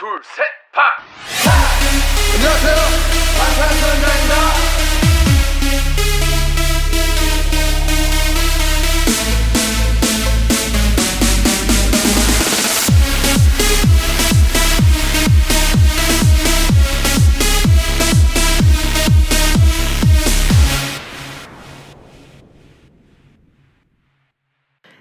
둘, 셋, 파! 안녕하세요. 방탄소년단입니다.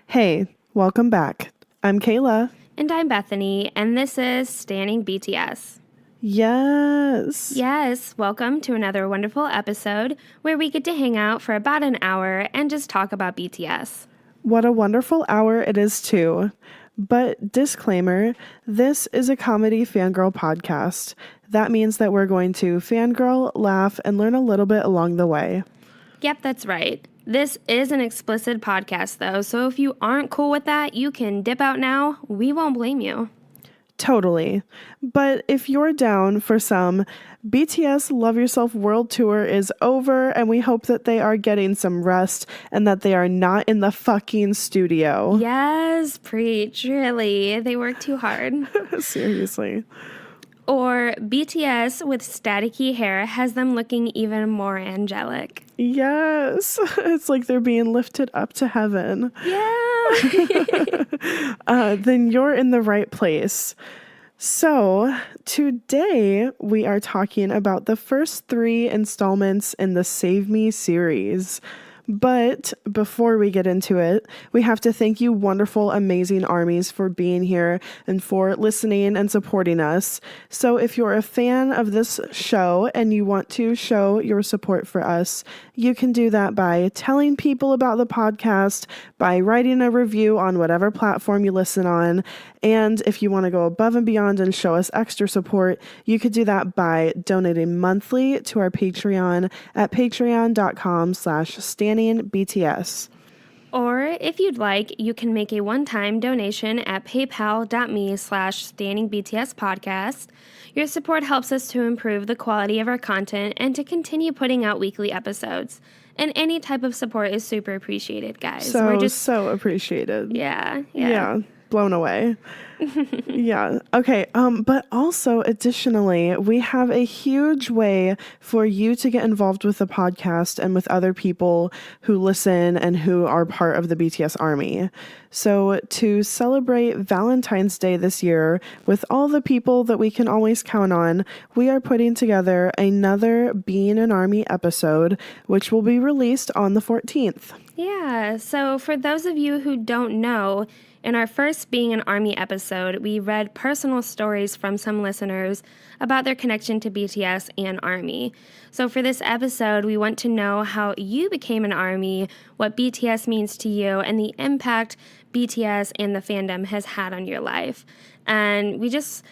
Hey, welcome back. I'm Kayla. And I'm Bethany, and this is Standing BTS. Yes, welcome to another wonderful episode where we get to hang out for about an hour and just talk about BTS. What a wonderful hour it is too. But disclaimer, this is a comedy fangirl podcast. That means that we're going to fangirl, laugh, and learn a little bit along the way. Yep, that's right. This is an explicit podcast, though, so if you aren't cool with that, you can dip out now. We won't blame you. Totally. But if you're down for some, BTS Love Yourself World Tour is over, and we hope that they are getting some rest and that they are not in the fucking studio. Yes, preach, really. They work too hard. Seriously. Or BTS with staticky hair has them looking even more angelic. Yes, it's like they're being lifted up to heaven. Yeah. Then you're in the right place. So today we are talking about the first 3 installments in the Save Me series. But before we get into it, we have to thank you wonderful, amazing armies for being here and for listening and supporting us. So if you're a fan of this show and you want to show your support for us, you can do that by telling people about the podcast, by writing a review on whatever platform you listen on. And if you want to go above and beyond and show us extra support, you could do that by donating monthly to our Patreon at patreon.com/stanningbts. Or if you'd like, you can make a one-time donation at paypal.me/stanningbtspodcast. Your support helps us to improve the quality of our content and to continue putting out weekly episodes. And any type of support is super appreciated, guys. So appreciated. Yeah. Blown away. Yeah. Okay. But also additionally, we have a huge way for you to get involved with the podcast and with other people who listen and who are part of the BTS Army. So to celebrate Valentine's Day this year with all the people that we can always count on, we are putting together another Being an Army episode, which will be released on the 14th. Yeah. So for those of you who don't know, in our first Being an Army episode, we read personal stories from some listeners about their connection to BTS and Army. So for this episode, we want to know how you became an Army, what BTS means to you, and the impact BTS and the fandom has had on your life. And we just,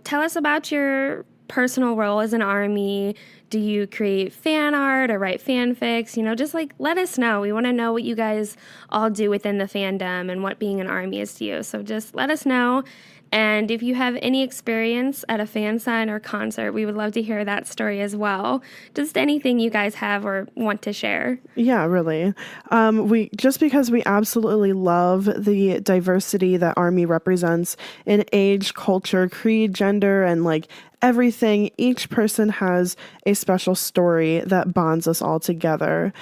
tell us about your personal role as an Army. Do you create fan art or write fanfics? Just let us know. We want to know what you guys all do within the fandom and what being an Army is to you. So just let us know. And if you have any experience at a fan sign or concert, we would love to hear that story as well. Just anything you guys have or want to share. Yeah, really. Because we absolutely love the diversity that Army represents in age, culture, creed, gender, and everything. Each person has a special story that bonds us all together.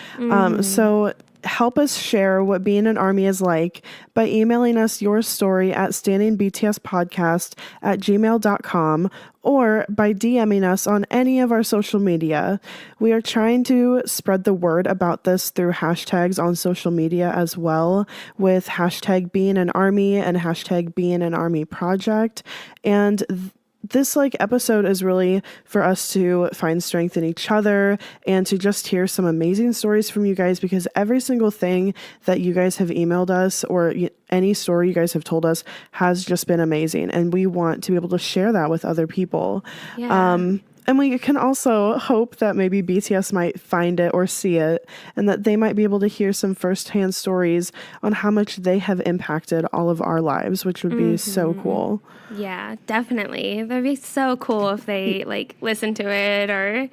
So help us share what being an Army is like by emailing us your story at stanningbtspodcast@gmail.com or by DMing us on any of our social media. We are trying to spread the word about this through hashtags on social media as well, with hashtag being an Army and hashtag being an Army project. And this episode is really for us to find strength in each other and to just hear some amazing stories from you guys, because every single thing that you guys have emailed us or any story you guys have told us has just been amazing, and we want to be able to share that with other people. And we can also hope that maybe BTS might find it or see it, and that they might be able to hear some firsthand stories on how much they have impacted all of our lives, which would be so cool. Yeah, definitely. That'd be so cool if they listen to it or,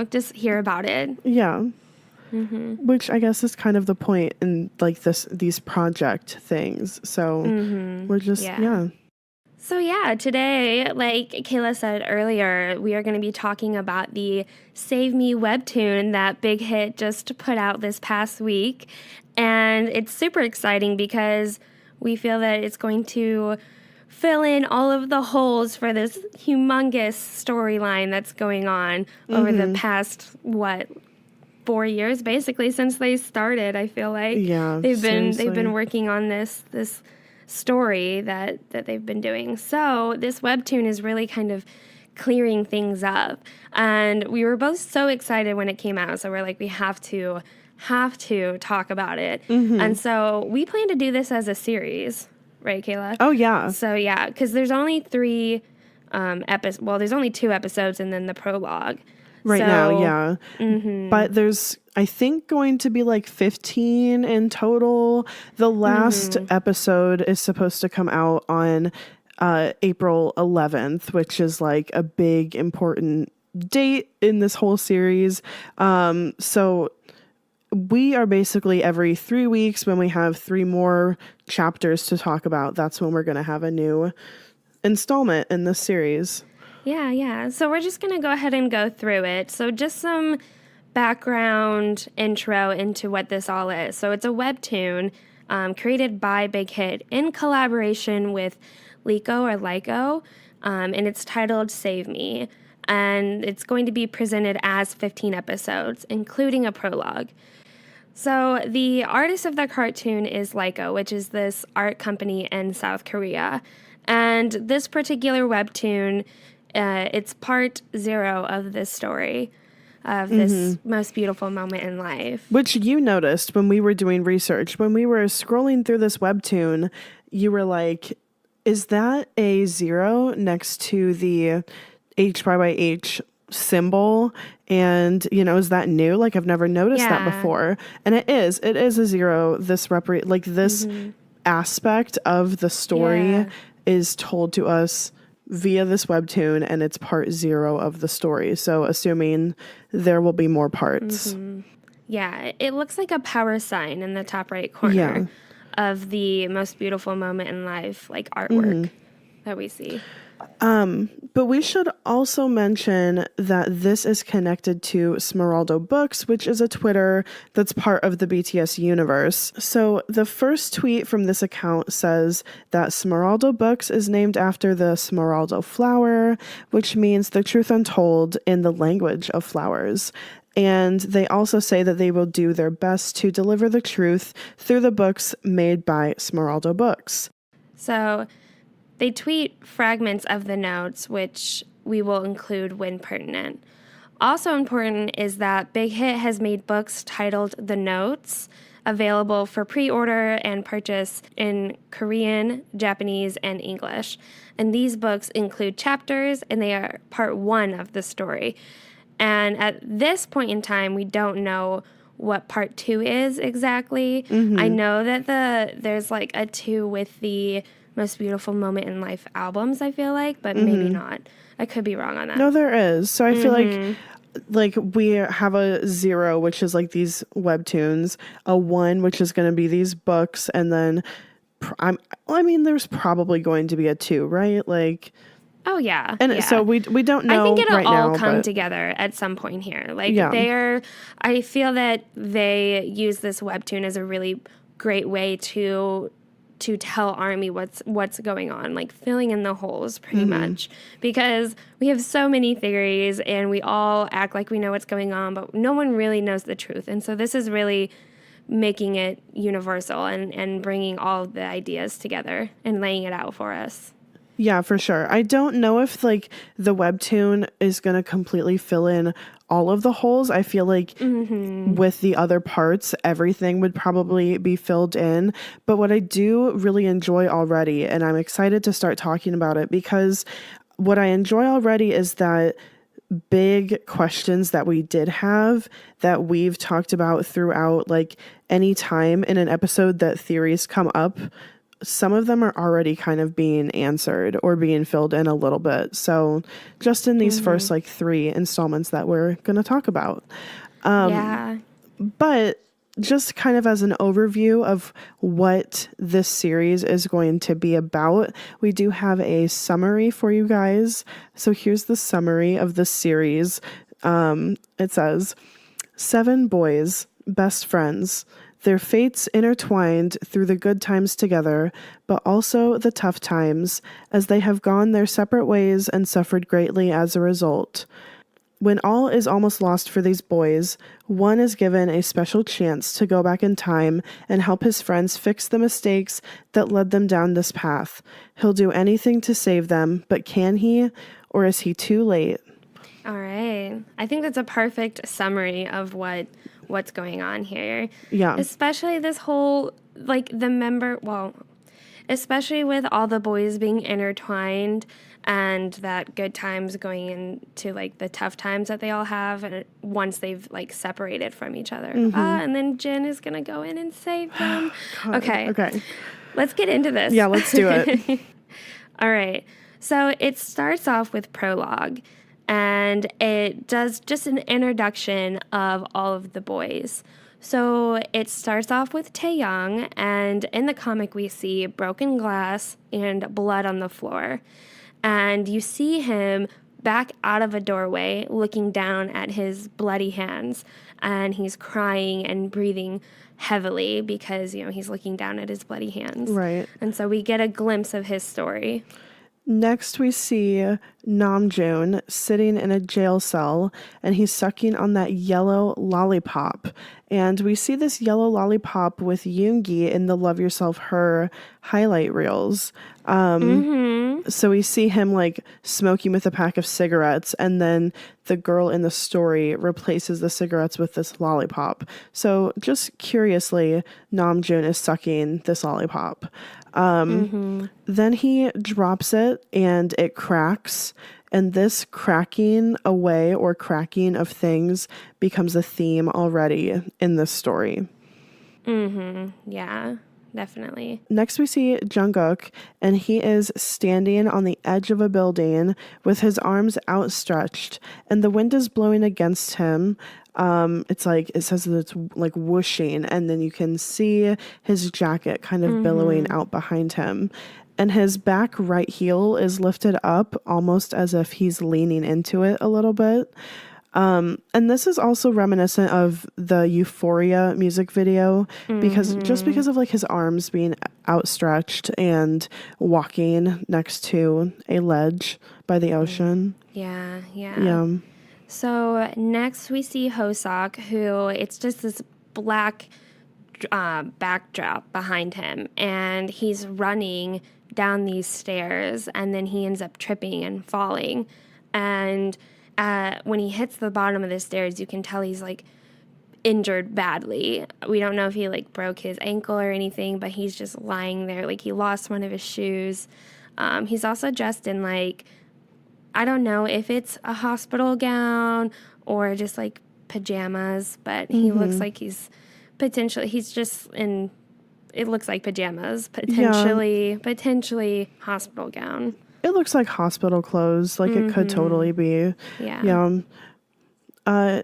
just hear about it. Yeah. Which I guess is kind of the point in these project things. So we're just, So yeah, today, like Kayla said earlier, we are going to be talking about the Save Me webtoon that BigHit just put out this past week. And it's super exciting because we feel that it's going to fill in all of the holes for this humongous storyline that's going on over the past, 4 years basically since they started. I feel like they've been working on this story that they've been doing. So this webtoon is really kind of clearing things up. And we were both so excited when it came out. So we're like, we have to talk about it. And so we plan to do this as a series, right, Kayla? Oh, yeah. So yeah, because there's only 3 episodes. Well, there's only 2 episodes and then the prologue. Right now, yeah. But there's, I think, going to be like 15 in total. The last episode is supposed to come out on April 11th, which is like a big, important date in this whole series. So we are basically every 3 weeks when we have 3 more chapters to talk about. That's when we're going to have a new installment in this series. Yeah. So we're just going to go ahead and go through it. So just some background intro into what this all is. So it's a webtoon created by BigHit in collaboration with LICO, and it's titled Save Me. And it's going to be presented as 15 episodes, including a prologue. So the artist of the cartoon is LICO, which is this art company in South Korea. And this particular webtoon, it's part 0 of this story, of this most beautiful moment in life. Which you noticed when we were doing research. When we were scrolling through this webtoon, you were like, is that a 0 next to the H symbol? And, is that new? Like, I've never noticed that before. And it is a 0. This this aspect of the story is told to us via this webtoon, and it's part 0 of the story. So assuming there will be more parts. Yeah, it looks like a power sign in the top right corner of the most beautiful moment in life, like artwork that we see. But we should also mention that this is connected to Smeraldo Books, which is a Twitter that's part of the BTS universe. So the first tweet from this account says that Smeraldo Books is named after the Smeraldo flower, which means the truth untold in the language of flowers. And they also say that they will do their best to deliver the truth through the books made by Smeraldo Books. So they tweet fragments of the notes, which we will include when pertinent. Also important is that BigHit has made books titled The Notes available for pre-order and purchase in Korean, Japanese, and English. And these books include chapters, and they are part 1 of the story. And at this point in time, we don't know what part 2 is exactly. I know that there's like a 2 with the most beautiful moment in life albums, I feel like, but maybe not. I could be wrong on that. No, there is. So I feel like we have a 0, which is like these webtoons, a 1, which is going to be these books, and then there's probably going to be a 2, right? Like, oh yeah. And so we don't know. I think it'll right all now, come together at some point here. Like I feel that they use this webtoon as a really great way to tell ARMY what's going on, like filling in the holes pretty much, because we have so many theories and we all act like we know what's going on, but no one really knows the truth. And so this is really making it universal and bringing all the ideas together and laying it out for us. Yeah, for sure. I don't know if like the webtoon is going to completely fill in all of the holes. I feel like with the other parts, everything would probably be filled in. But what I do really enjoy already, and I'm excited to start talking about it, because what I enjoy already is that big questions that we did have that we've talked about throughout, like any time in an episode that theories come up, some of them are already kind of being answered or being filled in a little bit. So just in these first like 3 installments that we're going to talk about. But just kind of as an overview of what this series is going to be about, we do have a summary for you guys. So here's the summary of the series. It says, 7 boys, best friends, their fates intertwined through the good times together, but also the tough times, as they have gone their separate ways and suffered greatly as a result. When all is almost lost for these boys, one is given a special chance to go back in time and help his friends fix the mistakes that led them down this path. He'll do anything to save them, but can he, or is he too late? All right. I think that's a perfect summary of what's going on here. Yeah. Especially this whole, especially with all the boys being intertwined and that good times going into, like, the tough times that they all have and once they've, like, separated from each other. And then Jin is going to go in and save them. Okay. Let's get into this. Yeah, let's do it. All right. So it starts off with Prologue, and it does just an introduction of all of the boys. So it starts off with Taeyang, and in the comic we see broken glass and blood on the floor. And you see him back out of a doorway looking down at his bloody hands, and he's crying and breathing heavily because, he's looking down at his bloody hands. Right. And so we get a glimpse of his story. Next, we see Namjoon sitting in a jail cell, and he's sucking on that yellow lollipop. And we see this yellow lollipop with Yoongi in the Love Yourself Her highlight reels. So we see him, like, smoking with a pack of cigarettes, and then the girl in the story replaces the cigarettes with this lollipop. So just curiously, Namjoon is sucking this lollipop. Then he drops it and it cracks, and this cracking away or cracking of things becomes a theme already in this story. Yeah, definitely. Next we see Jungkook, and he is standing on the edge of a building with his arms outstretched, and the wind is blowing against him. It says that it's like whooshing, and then you can see his jacket kind of billowing out behind him. And his back right heel is lifted up almost as if he's leaning into it a little bit. And this is also reminiscent of the Euphoria music video because of like his arms being outstretched and walking next to a ledge by the ocean. Yeah. So next we see Hoseok, who it's just this black backdrop behind him, and he's running down these stairs, and then he ends up tripping and falling. And when he hits the bottom of the stairs, you can tell he's, like, injured badly. We don't know if he, like, broke his ankle or anything, but he's just lying there. Like, he lost one of his shoes. He's also dressed in, like, I don't know if it's a hospital gown or just, like, pajamas, but he looks like he's just in, it looks like pajamas, potentially hospital gown. It looks like hospital clothes, like it could totally be. Yeah.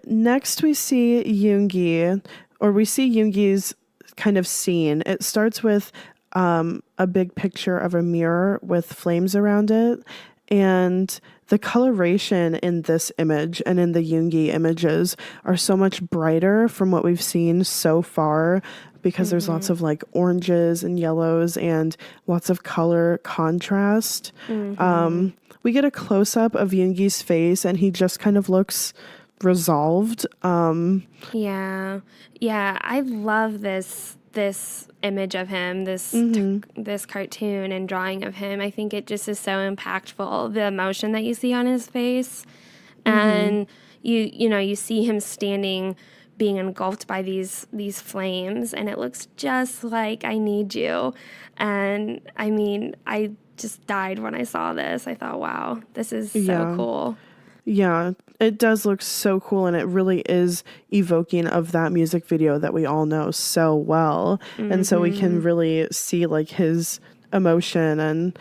Next we see Yoongi, or we see Yoongi's kind of scene. It starts with a big picture of a mirror with flames around it, and the coloration in this image and in the Yoongi images are so much brighter from what we've seen so far because there's lots of like oranges and yellows and lots of color contrast. We get a close-up of Yoongi's face and he just kind of looks resolved. Yeah, I love this image of him, this cartoon and drawing of him. I think it just is so impactful, the emotion that you see on his face. And you see him standing, being engulfed by these flames, and it looks just like I Need You. And I mean, I just died when I saw this. I thought, wow, this is so cool. Yeah, it does look so cool, and it really is evoking of that music video that we all know so well. And so we can really see like his emotion and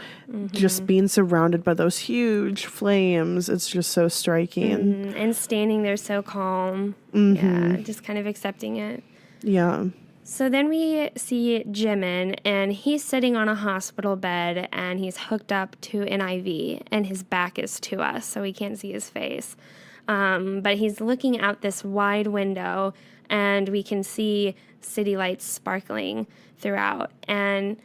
just being surrounded by those huge flames. It's just so striking. And standing there so calm. Yeah, just kind of accepting it. Yeah. So then we see Jimin, and he's sitting on a hospital bed, and he's hooked up to an IV, and his back is to us, so we can't see his face. But he's looking out this wide window, and we can see city lights sparkling throughout. And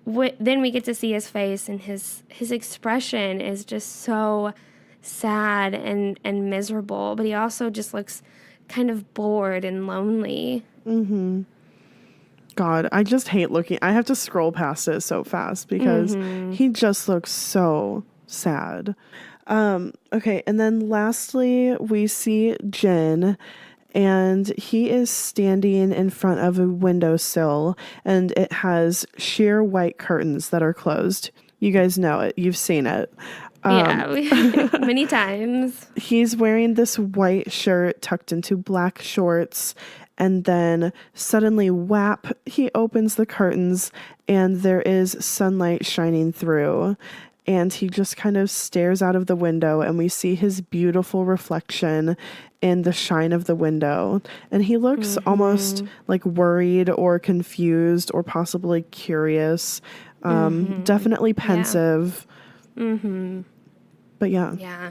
then we get to see his face, and his expression is just so sad and miserable, but he also just looks kind of bored and lonely. Mm-hmm. God, I just hate looking. I have to scroll past it so fast because he just looks so sad. Okay, and then lastly, we see Jin, and he is standing in front of a windowsill, and it has sheer white curtains that are closed. You guys know it. You've seen it. Many times. He's wearing this white shirt tucked into black shorts, and then suddenly, whap, he opens the curtains, and there is sunlight shining through. And he just kind of stares out of the window, and we see his beautiful reflection in the shine of the window. And he looks almost like worried or confused or possibly curious. Definitely pensive. But yeah. Yeah,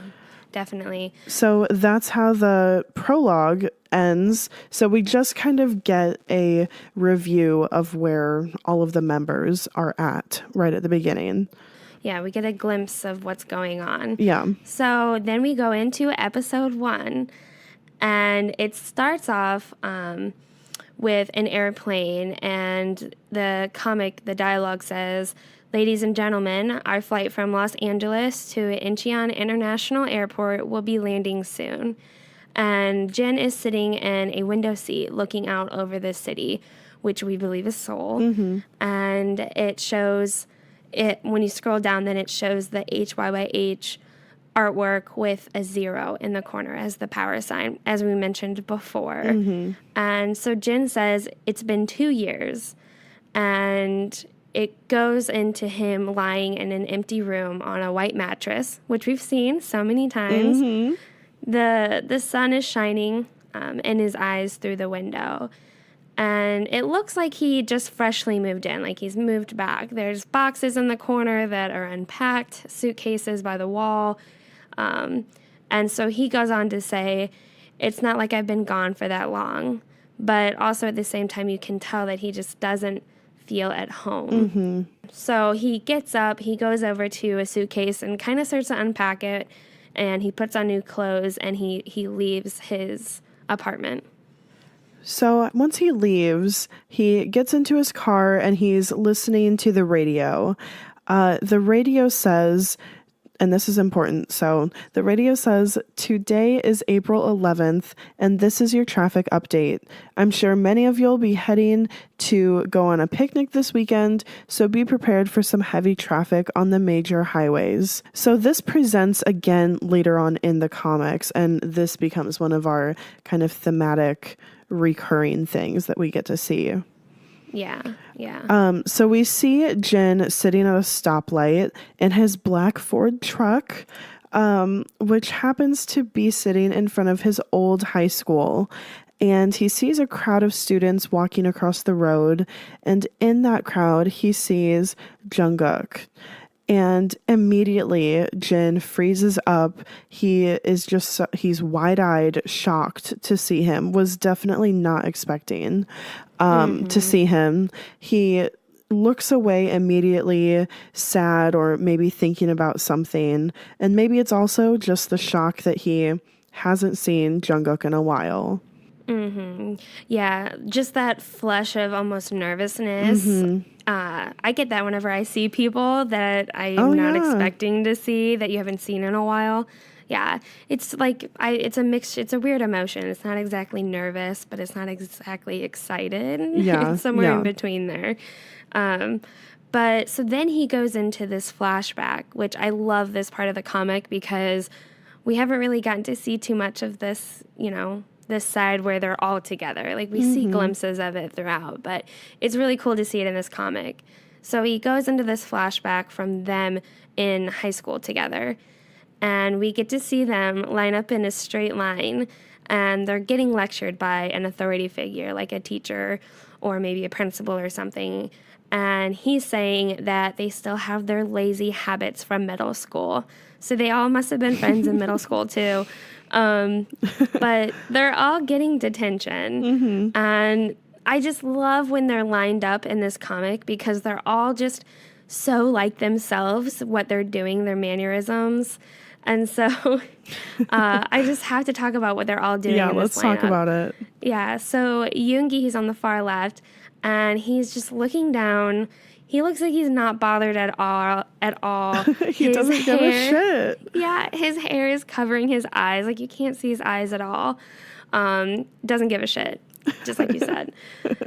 definitely. So that's how the prologue ends. So we just kind of get a review of where all of the members are at right at the beginning. Yeah, we get a glimpse of what's going on. Yeah. So then we go into episode 1, and it starts off with an airplane, and the dialogue says, "Ladies and gentlemen, our flight from Los Angeles to Incheon International Airport will be landing soon." And Jin is sitting in a window seat looking out over the city, which we believe is Seoul. And it shows when you scroll down, then it shows the HYYH artwork with a 0 in the corner as the power sign, as we mentioned before. And so Jin says, "It's been 2 years." And it goes into him lying in an empty room on a white mattress, which we've seen so many times. The sun is shining in his eyes through the window. And it looks like he just freshly moved in, like he's moved back. There's boxes in the corner that are unpacked, suitcases by the wall. And so he goes on to say, "It's not like I've been gone for that long." But also at the same time, you can tell that he just doesn't feel at home. So he gets up, he goes over to a suitcase and kind of starts to unpack it, and he puts on new clothes, and he leaves his apartment. So once he leaves, he gets into his car and he's listening to the radio. The radio says, and this is important, so the radio says, "Today is April 11th, and this is your traffic update. I'm sure many of you'll be heading to go on a picnic this weekend, so be prepared for some heavy traffic on the major highways." So this presents again later on in the comics, and this becomes one of our kind of thematic recurring things that we get to see. Yeah. So we see Jin sitting at a stoplight in his black Ford truck, which happens to be sitting in front of his old high school. And he sees a crowd of students walking across the road. And in that crowd, he sees Jungkook. And immediately, Jin freezes up. He's wide-eyed, shocked to see him, was definitely not expecting to see him. He looks away immediately, sad or maybe thinking about something. And maybe it's also just the shock that he hasn't seen Jungkook in a while. Yeah, just that flush of almost nervousness. I get that whenever I see people that I'm not expecting to see, that you haven't seen in a while. Yeah, it's like it's a mix. It's a weird emotion. It's not exactly nervous, but it's not exactly excited. Yeah, it's somewhere in between there. But so then he goes into this flashback, which I love this part of the comic because we haven't really gotten to see too much of this, this side where they're all together. Like we see glimpses of it throughout, but it's really cool to see it in this comic. So he goes into this flashback from them in high school together, and we get to see them line up in a straight line, and they're getting lectured by an authority figure, like a teacher or maybe a principal or something. And he's saying that they still have their lazy habits from middle school. So they all must have been friends in middle school too. But they're all getting detention. And I just love when they're lined up in this comic because they're all just so like themselves, what they're doing, their mannerisms. And so I just have to talk about what they're all doing. Yeah, in this let's talk lineup. about it. Yeah, so Yoongi, he's on the far left, and he's just looking down. He looks like he's not bothered at all. He doesn't give a shit. Yeah, his hair is covering his eyes. Like, you can't see his eyes at all. Doesn't give a shit, just like you said.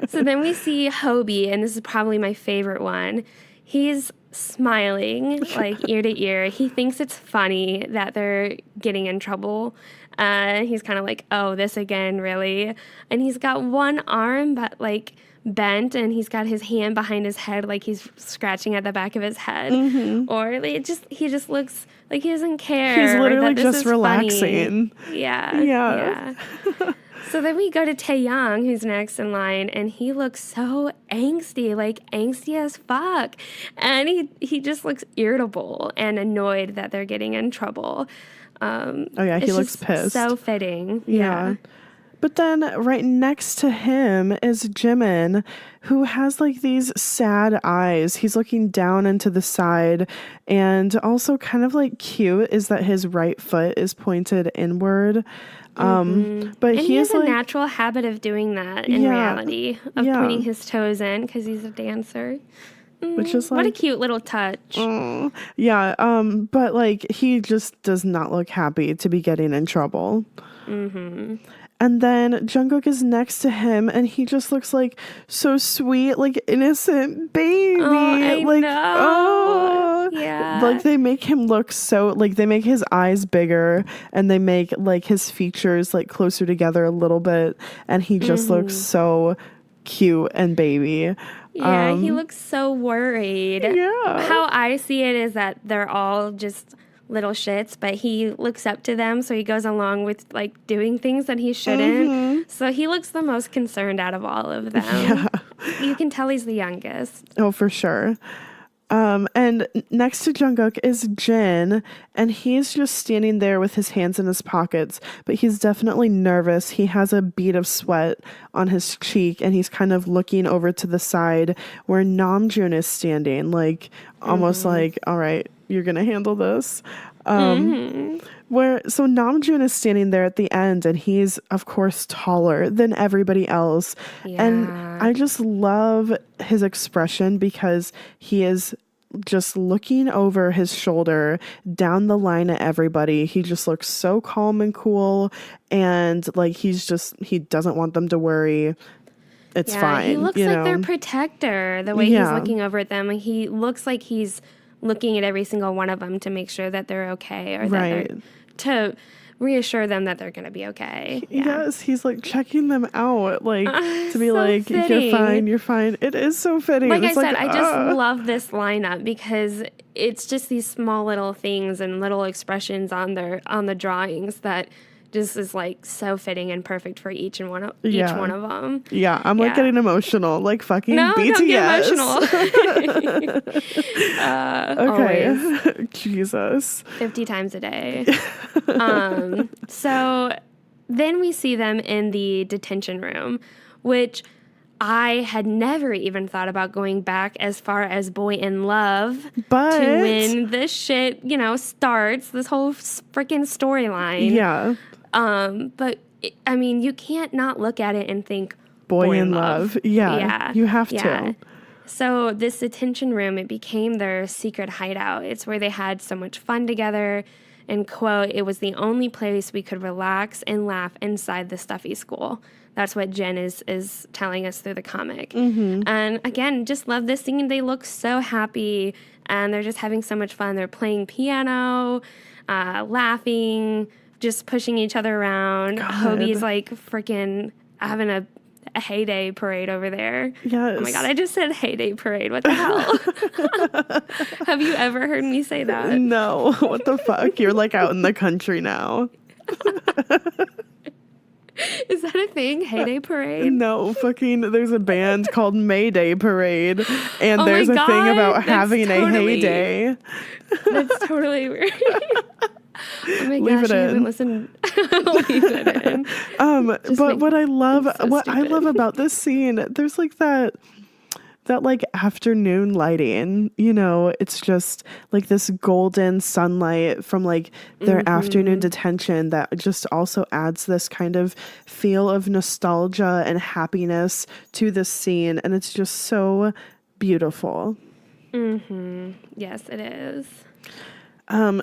So then we see Hobie, and this is probably my favorite one. He's smiling, like, ear to ear. He thinks it's funny that they're getting in trouble. He's kind of like, oh, this again, really? And he's got one arm, but, like, bent, and he's got his hand behind his head like he's scratching at the back of his head. Or he just looks like he doesn't care. He's literally just relaxing. relaxing. Yeah. So then we go to Taeyang, who's next in line, and he looks so angsty, like angsty as fuck. And he just looks irritable and annoyed that they're getting in trouble. He looks pissed. So fitting. Yeah. But then right next to him is Jimin, who has like these sad eyes. He's looking down into the side, and also kind of like cute is that his right foot is pointed inward. But and he has like, a natural habit of doing that in reality, of pointing his toes in because he's a dancer. Which is like, what a cute little touch. But like he just does not look happy to be getting in trouble. And then Jungkook is next to him, and he just looks like so sweet, like innocent baby. Like they make him look so, like they make his eyes bigger, and they make like his features like closer together a little bit, and he just looks so cute and baby. Yeah, he looks so worried. Yeah. How I see it is that they're all just little shits, but he looks up to them, so he goes along with like doing things that he shouldn't. So he looks the most concerned out of all of them. Yeah. You can tell he's the youngest. Oh, for sure. And next to Jungkook is Jin, and he's just standing there with his hands in his pockets, but he's definitely nervous. He has a bead of sweat on his cheek, and he's kind of looking over to the side where Namjoon is standing, like almost like, all right, you're gonna handle this. So Namjoon is standing there at the end, and he's of course taller than everybody else. And I just love his expression because he is just looking over his shoulder down the line at everybody. He just looks so calm and cool, and like he doesn't want them to worry. It's fine. He looks like their protector, the way he's looking over at them. Like, he looks like he's looking at every single one of them to make sure that they're okay, or that to reassure them that they're going to be okay. Yes, he's like checking them out, like to be so like, fitting. you're fine. It is so fitting. Like it's I said, I just love this lineup because it's just these small little things and little expressions on the drawings that just is like so fitting and perfect for each one of them. Yeah, I'm like getting emotional, like fucking BTS. Don't get emotional. Okay, Jesus, 50 times a day. So then we see them in the detention room, which I had never even thought about going back as far as Boy in Love, but to when this shit, starts, this whole freaking storyline. Yeah. But I mean, you can't not look at it and think Boy in Love. Yeah. You have to. So this detention room, it became their secret hideout. It's where they had so much fun together. And quote, it was the only place we could relax and laugh inside the stuffy school. That's what Jen is telling us through the comic. And again, just love this scene. They look so happy, and they're just having so much fun. They're playing piano, laughing, just pushing each other around. Hobie's like freaking having a heyday parade over there. Yes. Oh my God, I just said heyday parade. What the hell? Have you ever heard me say that? No. What the fuck? You're like out in the country now. Is that a thing? Heyday Parade? No, fucking, there's a band called Mayday Parade, and Oh there's my a thing God, about that's having a totally- heyday. That's totally weird. Oh my Leave gosh, it I haven't in. listened. Leave it in. Just But make- what I love, so what I love stupid. about this scene, there's like that like afternoon lighting, you know, it's just like this golden sunlight from like their afternoon detention that just also adds this kind of feel of nostalgia and happiness to this scene, and it's just so beautiful. Yes, it is.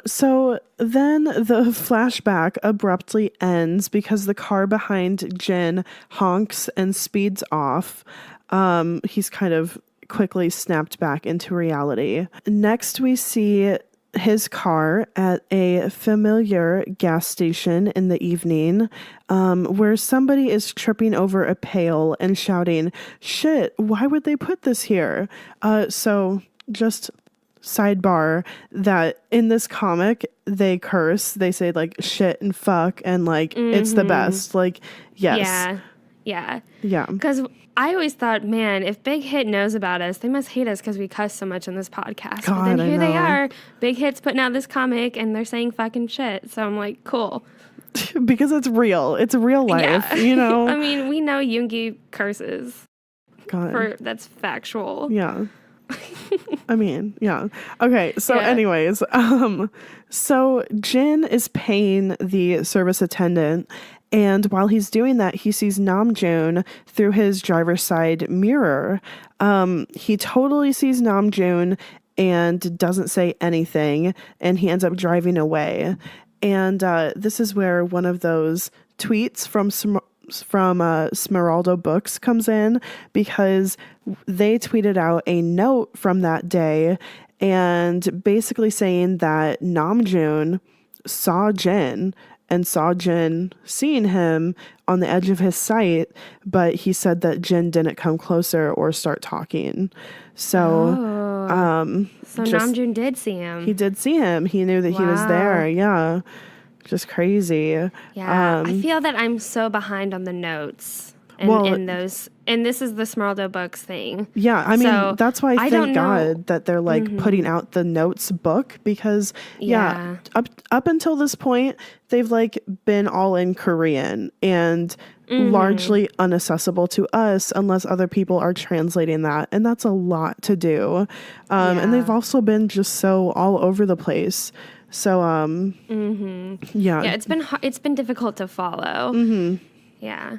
So then the flashback abruptly ends because the car behind Jin honks and speeds off. He's kind of quickly snapped back into reality. Next, we see his car at a familiar gas station in the evening, where somebody is tripping over a pail and shouting, "Shit, why would they put this here?" So just sidebar that in this comic they curse, they say like shit and fuck, and like it's the best, like yes. Yeah Yeah. Because I always thought, man, if Big Hit knows about us, they must hate us because we cuss so much in this podcast. But then God, I here they know. are, Big Hit's putting out this comic and they're saying fucking shit. So I'm like, cool. Because it's real life, you know. I mean, we know Yoongi curses. God. That's factual. Yeah. I mean, yeah. Okay, so Yeah. anyways, so Jin is paying the service attendant, and while he's doing that, he sees Namjoon through his driver's side mirror. He totally sees Namjoon and doesn't say anything, and he ends up driving away. And this is where one of those tweets from Smeraldo Books comes in, because they tweeted out a note from that day and basically saying that Namjoon saw Jin and saw Jin seeing him on the edge of his sight, but he said that Jin didn't come closer or start talking. So So just- Namjoon did see him. he did see him. He knew that he was there. Yeah. Just crazy. Yeah, I feel that I'm so behind on the notes in those, and this is the Smeraldo Books thing. Yeah, I mean, So, that's why I don't thank know- God that they're like putting out the notes book, because Yeah. up until this point, they've like been all in Korean and largely inaccessible to us unless other people are translating that. And that's a lot to do. And they've also been just so all over the place. So, yeah, it's been difficult to follow. Yeah.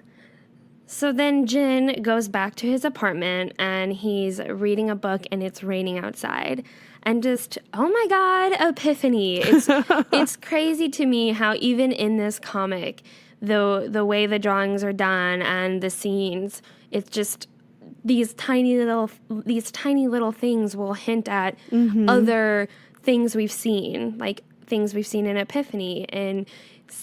So then Jin goes back to his apartment and he's reading a book and it's raining outside. And just, oh my God, epiphany. It's crazy to me how even in this comic, the way the drawings are done and the scenes, it's just these tiny little things will hint at other things we've seen, like things we've seen in Epiphany and,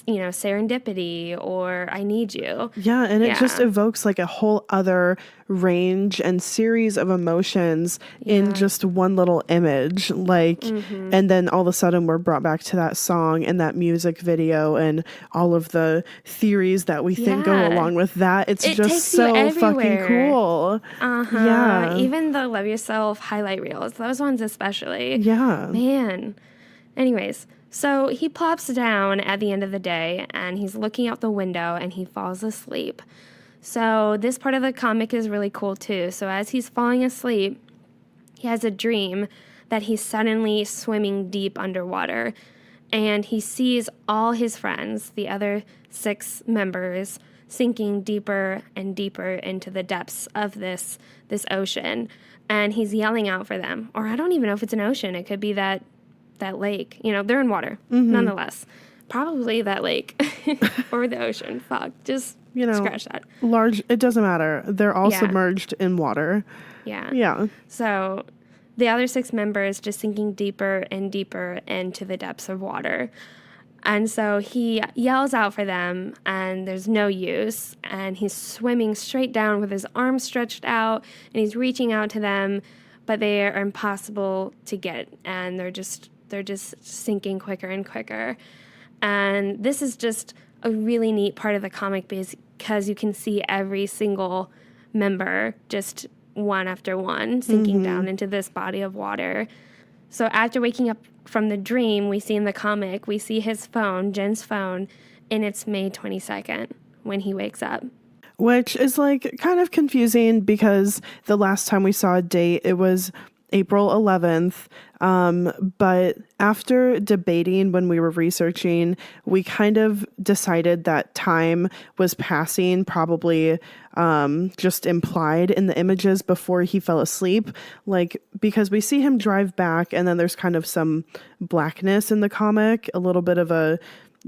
you know, Serendipity or I Need You. Yeah, and it just evokes like a whole other range and series of emotions in just one little image. Like, and then all of a sudden we're brought back to that song and that music video and all of the theories that we think go Yeah. along with that. It takes just you so fucking everywhere. cool. Yeah. Even the Love Yourself highlight reels, those ones especially. Yeah. Man. Anyways, so he plops down at the end of the day and he's looking out the window and he falls asleep. So this part of the comic is really cool too. So as he's falling asleep, he has a dream that he's suddenly swimming deep underwater and he sees all his friends, the other 6 members, sinking deeper and deeper into the depths of this ocean. And he's yelling out for them. Or I don't even know if it's an ocean. It could be that lake. You know, they're in water, nonetheless. Probably that lake or the ocean. Fuck, just scratch that. It doesn't matter. They're all Yeah. submerged in water. Yeah. Yeah. So the other 6 members just sinking deeper and deeper into the depths of water. And so he yells out for them, and there's no use. And he's swimming straight down with his arms stretched out, and he's reaching out to them, but they are impossible to get, and they're just sinking quicker and quicker. And this is just a really neat part of the comic because you can see every single member just one after one sinking down into this body of water. So after waking up from the dream, we see in the comic, we see his phone, Jin's phone, and it's May 22nd when he wakes up. Which is like kind of confusing because the last time we saw a date, it was April 11th. But after debating when we were researching, we kind of decided that time was passing, probably just implied in the images before he fell asleep. Like, because we see him drive back and then there's kind of some blackness in the comic, a little bit of a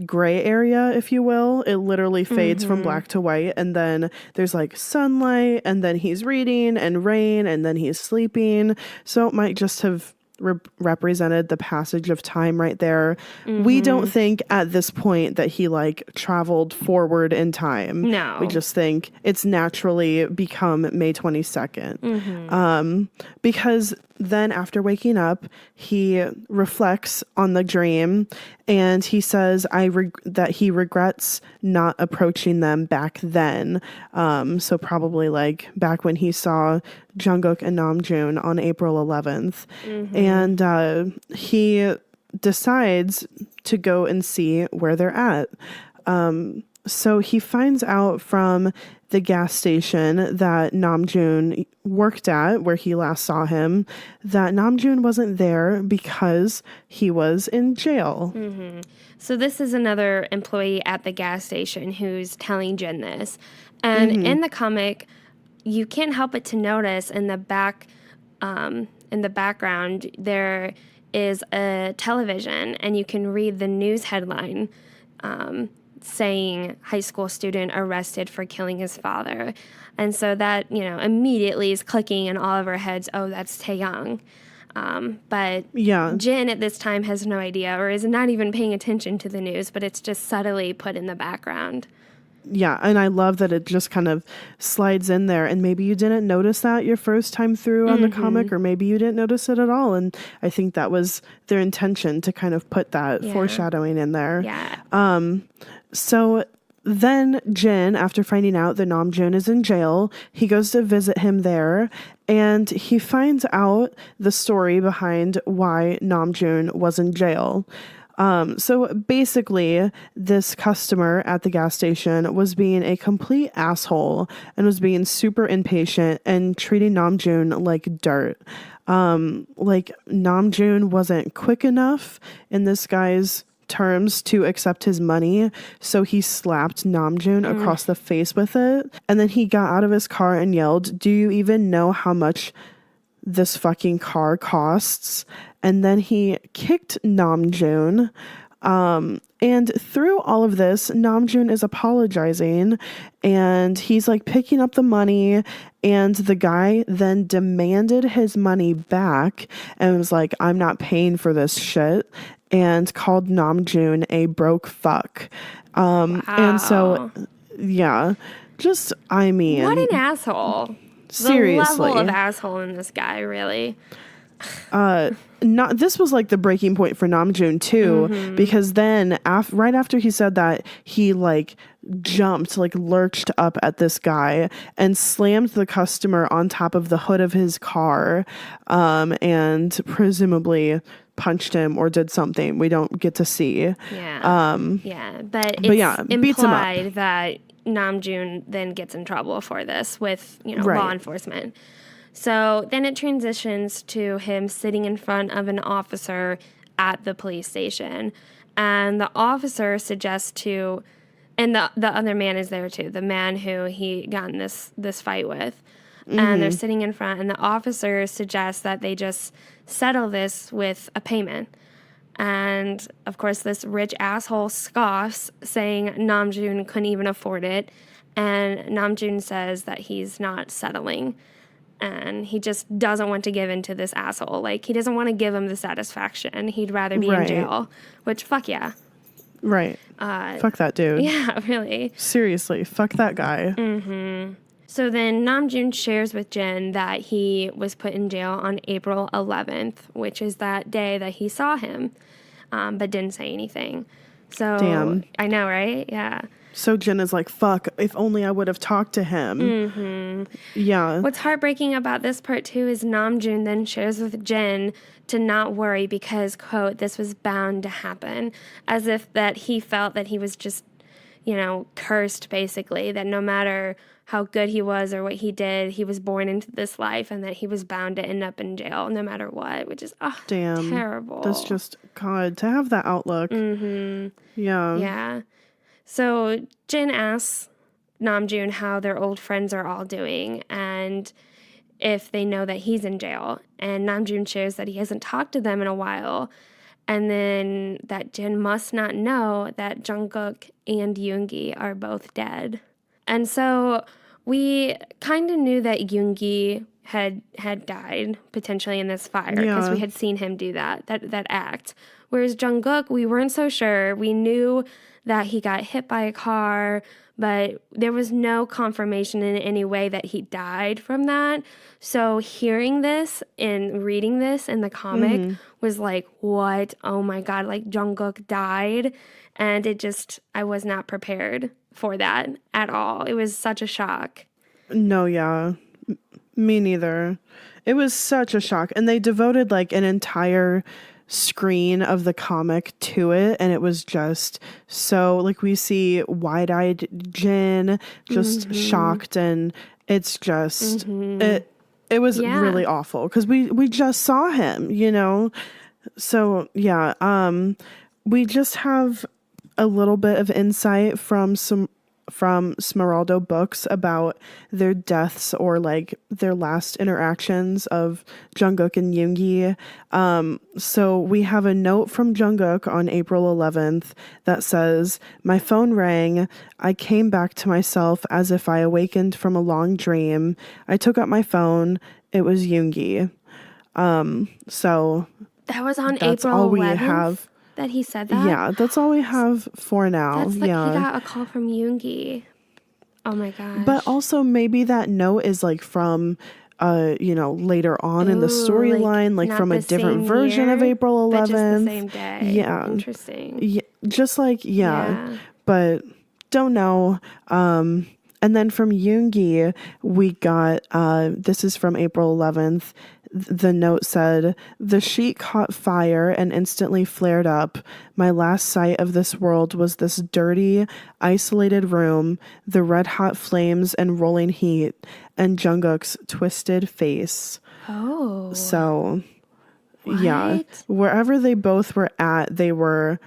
gray area, if you will. It literally fades from black to white, and then there's like sunlight, and then he's reading, and rain, and then he's sleeping. So it might just have represented the passage of time right there. We don't think at this point that he like traveled forward in time. No. We just think it's naturally become May 22nd. Because then after waking up, he reflects on the dream and he says that he regrets not approaching them back then. So probably like back when he saw Jungkook and Namjoon on April 11th. And he decides to go and see where they're at. So he finds out from the gas station that Namjoon worked at, where he last saw him, that Namjoon wasn't there because he was in jail. So this is another employee at the gas station who's telling Jin this. And in the comic, you can't help but to notice in the background, there is a television, and you can read the news headline saying high school student arrested for killing his father. And so that, immediately is clicking in all of our heads, oh, that's Taeyang. But Jin at this time has no idea or is not even paying attention to the news, but it's just subtly put in the background. Yeah, and I love that it just kind of slides in there, and maybe you didn't notice that your first time through on the comic, or maybe you didn't notice it at all, and I think that was their intention to kind of put that foreshadowing in there. Yeah. So then Jin, after finding out that Namjoon is in jail, he goes to visit him there, and he finds out the story behind why Namjoon was in jail. So basically, this customer at the gas station was being a complete asshole and was being super impatient and treating Namjoon like dirt. Like Namjoon wasn't quick enough in this guy's terms to accept his money, so he slapped Namjoon across the face with it, and then he got out of his car and yelled, "Do you even know how much this fucking car costs?" And then he kicked Namjoon. And through all of this, Namjoon is apologizing, and he's like picking up the money, and the guy then demanded his money back and was like, "I'm not paying for this shit," and called Namjoon a broke fuck. And so, yeah, just, I mean, what an asshole. Seriously. The level of asshole in this guy, really. This was like the breaking point for Namjoon too, because then right after he said that, he like jumped, like lurched up at this guy and slammed the customer on top of the hood of his car, and presumably punched him or did something we don't get to see. But it's implied that Namjoon then gets in trouble for this with law enforcement. So then it transitions to him sitting in front of an officer at the police station. And the officer suggests to, and the other man is there too, the man who he got in this fight with. And they're sitting in front, and the officer suggests that they just settle this with a payment. And, of course, this rich asshole scoffs, saying Namjoon couldn't even afford it. And Namjoon says that he's not settling. And he just doesn't want to give in to this asshole. Like, he doesn't want to give him the satisfaction. He'd rather be in jail. Which, fuck yeah. Right. Fuck that dude. Yeah, really. Seriously, fuck that guy. So then Namjoon shares with Jin that he was put in jail on April 11th, which is that day that he saw him, but didn't say anything. So Damn. I know, right? Yeah. So Jin is like, fuck, if only I would have talked to him. Mm-hmm. Yeah. What's heartbreaking about this part, too, is Namjoon then shares with Jin to not worry because, quote, this was bound to happen, as if that he felt that he was just, cursed, basically, that no matter how good he was or what he did, he was born into this life and that he was bound to end up in jail no matter what, which is, Damn. terrible. That's just, God, to have that outlook. Mm-hmm. Yeah. Yeah. So Jin asks Namjoon how their old friends are all doing and if they know that he's in jail. And Namjoon shares that he hasn't talked to them in a while. And then that Jin must not know that Jungkook and Yoongi are both dead. And so we kind of knew that Yoongi had died potentially in this fire because we had seen him do that act. Whereas Jungkook, we weren't so sure. We knew that he got hit by a car, but there was no confirmation in any way that he died from that. So hearing this and reading this in the comic was like, what? Oh my God, like Jungkook died. And I was not prepared for that at all. It was such a shock. No, yeah. Me neither. It was such a shock. And they devoted like an entire screen of the comic to it, and it was just so like we see wide-eyed Jin just shocked, and it's just it was really awful because we just saw him, so we just have a little bit of insight from Smeraldo books about their deaths or like their last interactions of Jungkook and Yoongi. So we have a note from Jungkook on April 11th that says, "My phone rang. I came back to myself as if I awakened from a long dream. I took up my phone. It was Yoongi." So that was on that's April all 11th? we have. That he said that? Yeah, that's all we have for now. That's like he got a call from Yoongi. Oh my gosh. But also maybe that note is like from later on in the storyline, like from a different version of April 11th. But just the same day. Yeah. Interesting. Yeah, just like but don't know. And then from Yoongi, we got this is from April 11th. The note said, "The sheet caught fire and instantly flared up. My last sight of this world was this dirty, isolated room, the red-hot flames and rolling heat, and Jungkook's twisted face." Oh. So, what? wherever they both were at, they were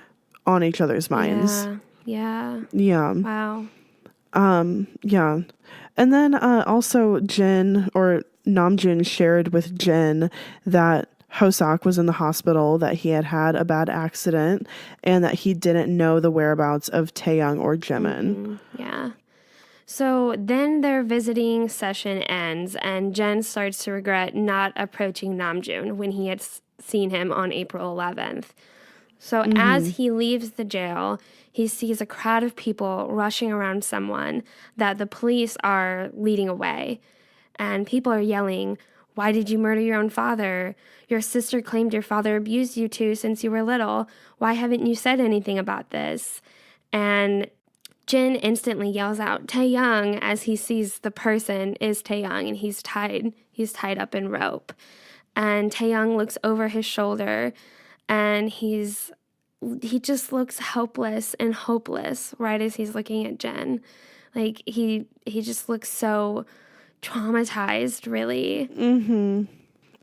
on each other's minds. Yeah. Wow. Yeah. And then also Namjoon shared with Jin that Hoseok was in the hospital, that he had a bad accident, and that he didn't know the whereabouts of Taeyoung or Jimin. Yeah. So then their visiting session ends, and Jen starts to regret not approaching Namjoon when he had seen him on April 11th. So as he leaves the jail, he sees a crowd of people rushing around someone that the police are leading away. And people are yelling, "Why did you murder your own father? Your sister claimed your father abused you two since you were little. Why haven't you said anything about this?" And Jin instantly yells out, "Taeyoung," as he sees the person is Taeyoung, and he's tied up in rope. And Taeyoung looks over his shoulder, and he just looks helpless and hopeless right as he's looking at Jin. Like he just looks so traumatized, really.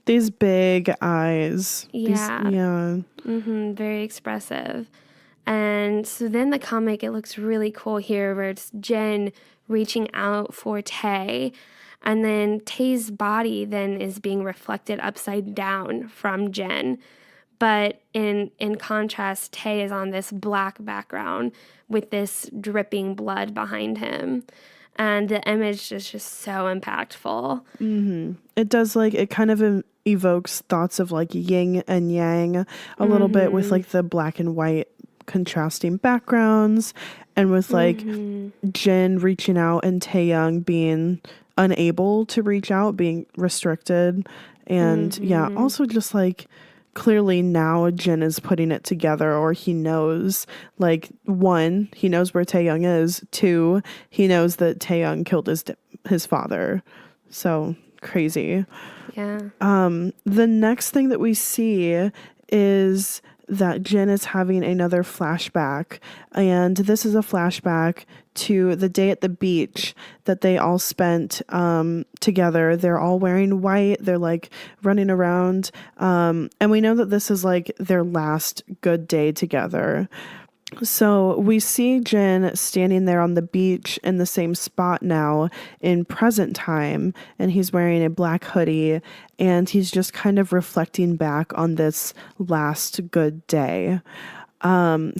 These big eyes. Yeah. Very expressive. And so then the comic, it looks really cool here where it's Jen reaching out for Tae, and then Tae's body then is being reflected upside down from Jen. But in contrast, Tae is on this black background with this dripping blood behind him. And the image is just so impactful. It does, like, it kind of evokes thoughts of, like, yin and yang a little bit with, like, the black and white contrasting backgrounds. And with, like, Jin reaching out and Taeyoung being unable to reach out, being restricted. And, also just, like, clearly now Jin is putting it together, or he knows, like, 1, he knows where Taeyoung is. 2, he knows that Taeyoung killed his father. So crazy. Yeah. The next thing that we see is that Jin is having another flashback, and this is a flashback to the day at the beach that they all spent together. They're all wearing white. They're like running around, and we know that this is like their last good day together. So we see Jin standing there on the beach in the same spot now in present time, and he's wearing a black hoodie, and he's just kind of reflecting back on this last good day.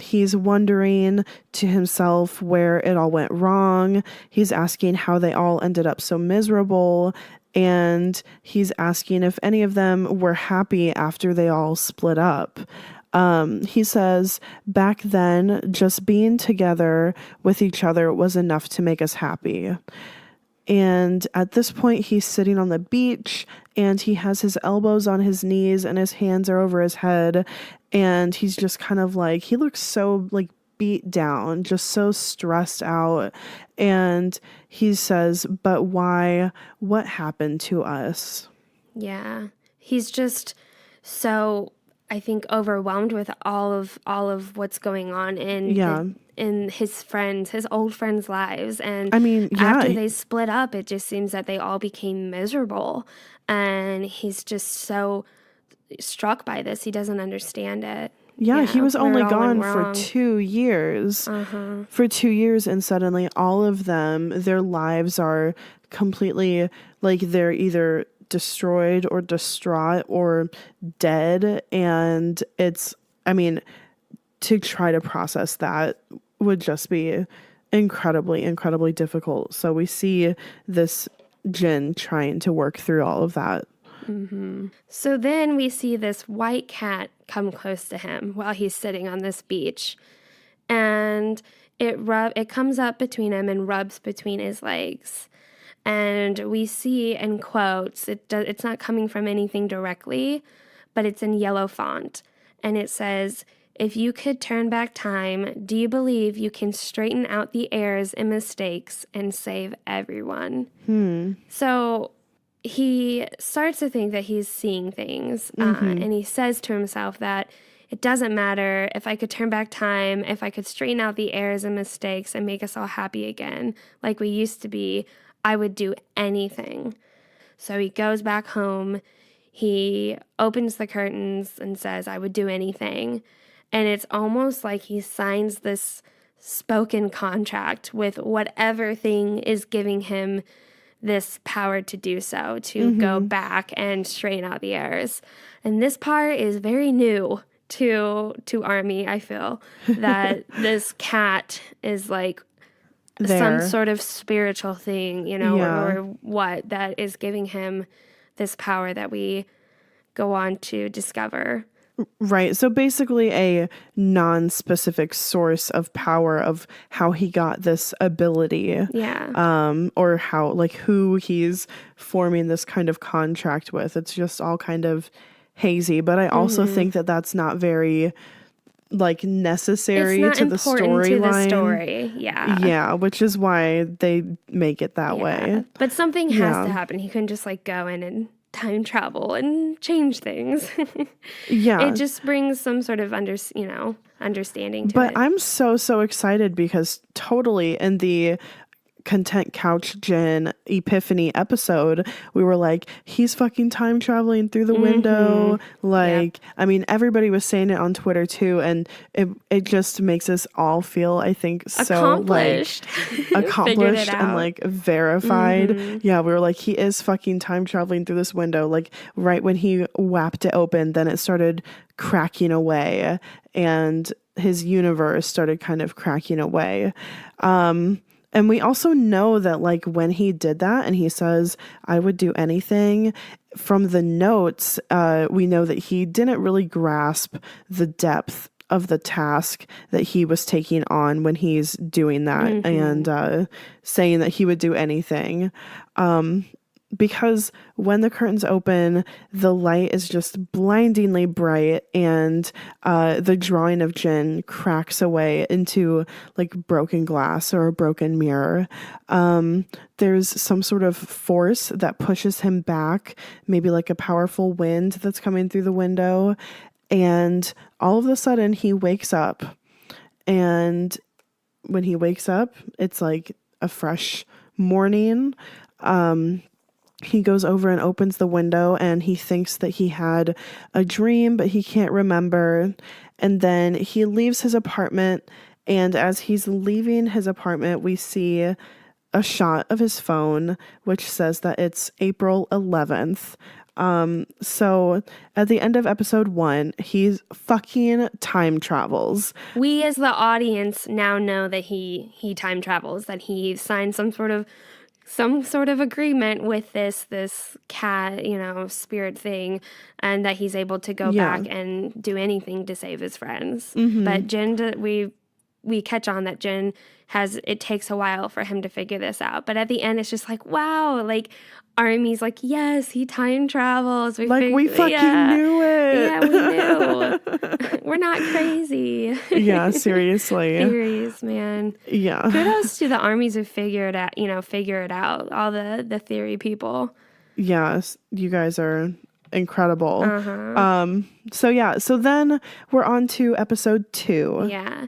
He's wondering to himself where it all went wrong. He's asking how they all ended up so miserable, and he's asking if any of them were happy after they all split up. He says, back then, just being together with each other was enough to make us happy. And at this point, he's sitting on the beach, and he has his elbows on his knees and his hands are over his head. And he's just kind of like, he looks so like beat down, just so stressed out. And he says, but why? What happened to us? Yeah. He's just so, I think, overwhelmed with all of what's going on in his old friends' lives. And I mean, yeah, after they split up, it just seems that they all became miserable. And he's just so struck by this. He doesn't understand it. Yeah, he was only gone for wrong. 2 years. For 2 years, and suddenly all of them, their lives are completely, like, they're either destroyed or distraught or dead. And it's, I mean, to try to process that would just be incredibly, incredibly difficult. So we see this Jin trying to work through all of that. Mm-hmm. So then we see this white cat come close to him while he's sitting on this beach, and it comes up between him and rubs between his legs. And we see in quotes, it's not coming from anything directly, but it's in yellow font, and it says, "If you could turn back time, do you believe you can straighten out the errors and mistakes and save everyone?" So he starts to think that he's seeing things, and he says to himself that it doesn't matter if I could turn back time, if I could straighten out the errors and mistakes and make us all happy again like we used to be, I would do anything. So he goes back home, he opens the curtains and says, I would do anything. And it's almost like he signs this spoken contract with whatever thing is giving him this power to do so, to go back and straighten out the errors. And this part is very new to Army, I feel, that this cat is like some sort of spiritual thing, or what, that is giving him this power that we go on to discover. Right. So basically a non-specific source of power of how he got this ability. Yeah. Or how, like, who he's forming this kind of contract with. It's just all kind of hazy. But I also think that that's not very, like, necessary to the storyline. Story. Yeah. Yeah, which is why they make it that way. But something has to happen. He couldn't just, like, go in and time travel and change things. Yeah. It just brings some sort of understanding to it. But I'm so excited because totally in the Content Couch Jin Epiphany episode, we were like, he's fucking time traveling through the window. Like, I mean, everybody was saying it on Twitter too, and it just makes us all feel, I think, so accomplished. Accomplished and like verified. Yeah, we were like, he is fucking time traveling through this window. Like, right when he whapped it open, then it started cracking away, and his universe started kind of cracking away. And we also know that, like, when he did that and he says, I would do anything, from the notes, we know that he didn't really grasp the depth of the task that he was taking on when he's doing that and saying that he would do anything. because when the curtains open, the light is just blindingly bright, and the drawing of Jin cracks away into like broken glass or a broken mirror. There's some sort of force that pushes him back, maybe like a powerful wind that's coming through the window. And all of a sudden he wakes up, and when he wakes up, it's like a fresh morning. He goes over and opens the window, and he thinks that he had a dream, but he can't remember. And then he leaves his apartment, and as he's leaving his apartment, we see a shot of his phone, which says that it's April 11th. So at the end of episode 1, he's fucking time travels. We as the audience now know that he time travels, that he signed some sort of agreement with this cat, spirit thing, and that he's able to go back and do anything to save his friends. But Jin, we catch on that Jin it takes a while for him to figure this out. But at the end, it's just like, wow, like Army's like, yes, he time travels. We fucking knew it. Yeah, we knew. We're not crazy. Yeah, seriously. Theories, man. Yeah. Kudos to the Armies who figure it out. All the theory people. Yes, you guys are incredible. So then we're on to episode 2. Yeah.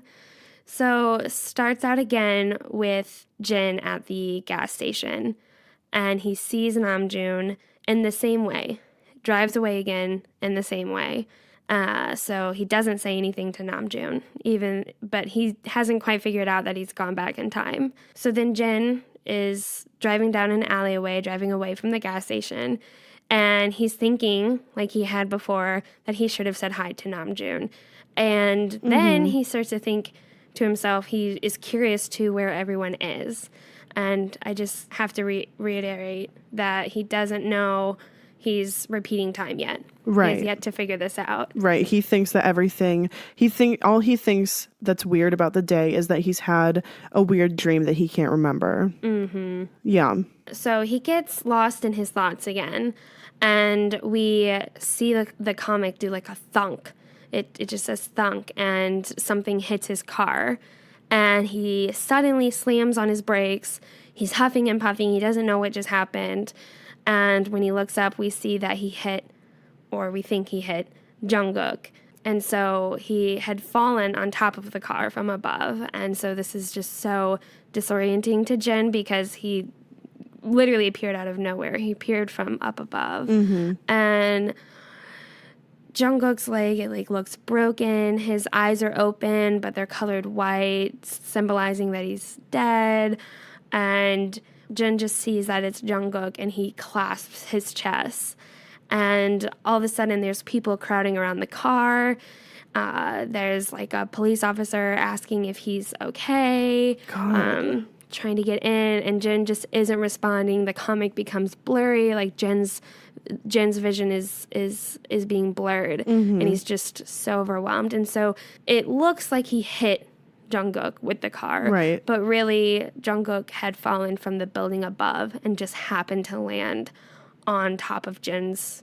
So starts out again with Jin at the gas station, and he sees Namjoon in the same way, drives away again in the same way. So he doesn't say anything to Namjoon, but he hasn't quite figured out that he's gone back in time. So then Jin is driving down an alleyway, driving away from the gas station, and he's thinking, like he had before, that he should have said hi to Namjoon. And then he starts to think to himself, he is curious to where everyone is. And I just have to reiterate that he doesn't know he's repeating time yet. Right. He has yet to figure this out. Right. He thinks that all he thinks that's weird about the day is that he's had a weird dream that he can't remember. Yeah. So he gets lost in his thoughts again, and we see the comic do like a thunk. It just says thunk, and something hits his car, and he suddenly slams on his brakes. He's huffing and puffing. He doesn't know what just happened. And when he looks up, we see that we think he hit Jungkook. And so he had fallen on top of the car from above. And so this is just so disorienting to Jin, because he literally appeared out of nowhere. He appeared from up above. And Jungkook's leg, it looks broken. His eyes are open, but they're colored white, symbolizing that he's dead. And Jin just sees that it's Jungkook, and he clasps his chest. And all of a sudden, there's people crowding around the car. There's like a police officer asking if he's okay. Trying to get in, and Jin just isn't responding. The comic becomes blurry, like Jin's vision is being blurred, and he's just so overwhelmed. And so it looks like he hit Jungkook with the car, right? But really, Jungkook had fallen from the building above and just happened to land on top of Jin's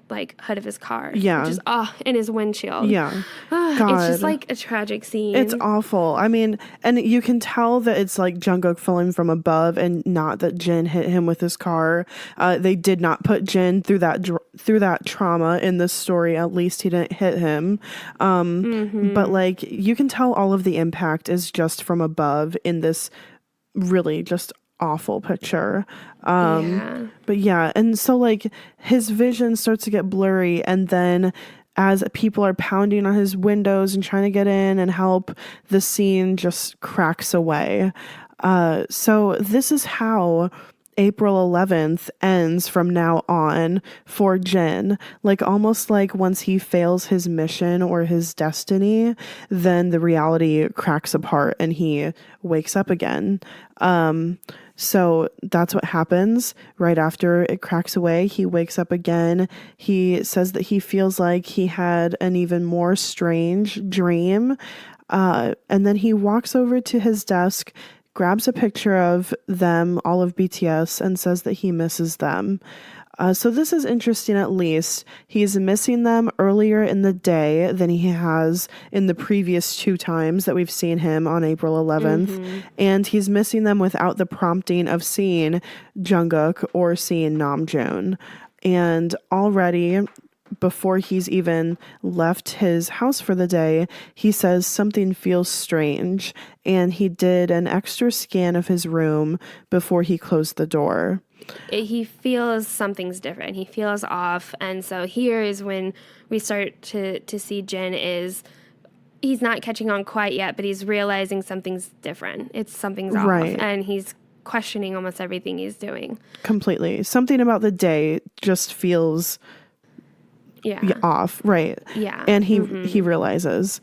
hood of his car. Yeah. Just in his windshield. Yeah. It's just like a tragic scene. It's awful. I mean, and you can tell that it's like Jungkook falling from above, and not that Jin hit him with his car. They did not put Jin through that trauma in this story. At least he didn't hit him. But you can tell all of the impact is just from above in this really just awful picture. But yeah, and so his vision starts to get blurry, and then as people are pounding on his windows and trying to get in and help, the scene just cracks away. So this is how April 11th ends from now on for Jin. Almost like once he fails his mission or his destiny, then the reality cracks apart and he wakes up again. So that's what happens right after it cracks away. He wakes up again. He says that he feels like he had an even more strange dream. And then he walks over to his desk, grabs a picture of them, all of BTS, and says that he misses them. So this is interesting at least. He's missing them earlier in the day than he has in the previous 2 times that we've seen him on April 11th. And he's missing them without the prompting of seeing Jungkook or seeing Namjoon. And already, before he's even left his house for the day, he says something feels strange. And he did an extra scan of his room before he closed the door. He feels something's different. He feels off. And so here is when we start to see Jin is he's not catching on quite yet, but he's realizing something's different. Something's off. And he's questioning almost everything he's doing. Completely. Something about the day just feels off. Right. Yeah. And he realizes.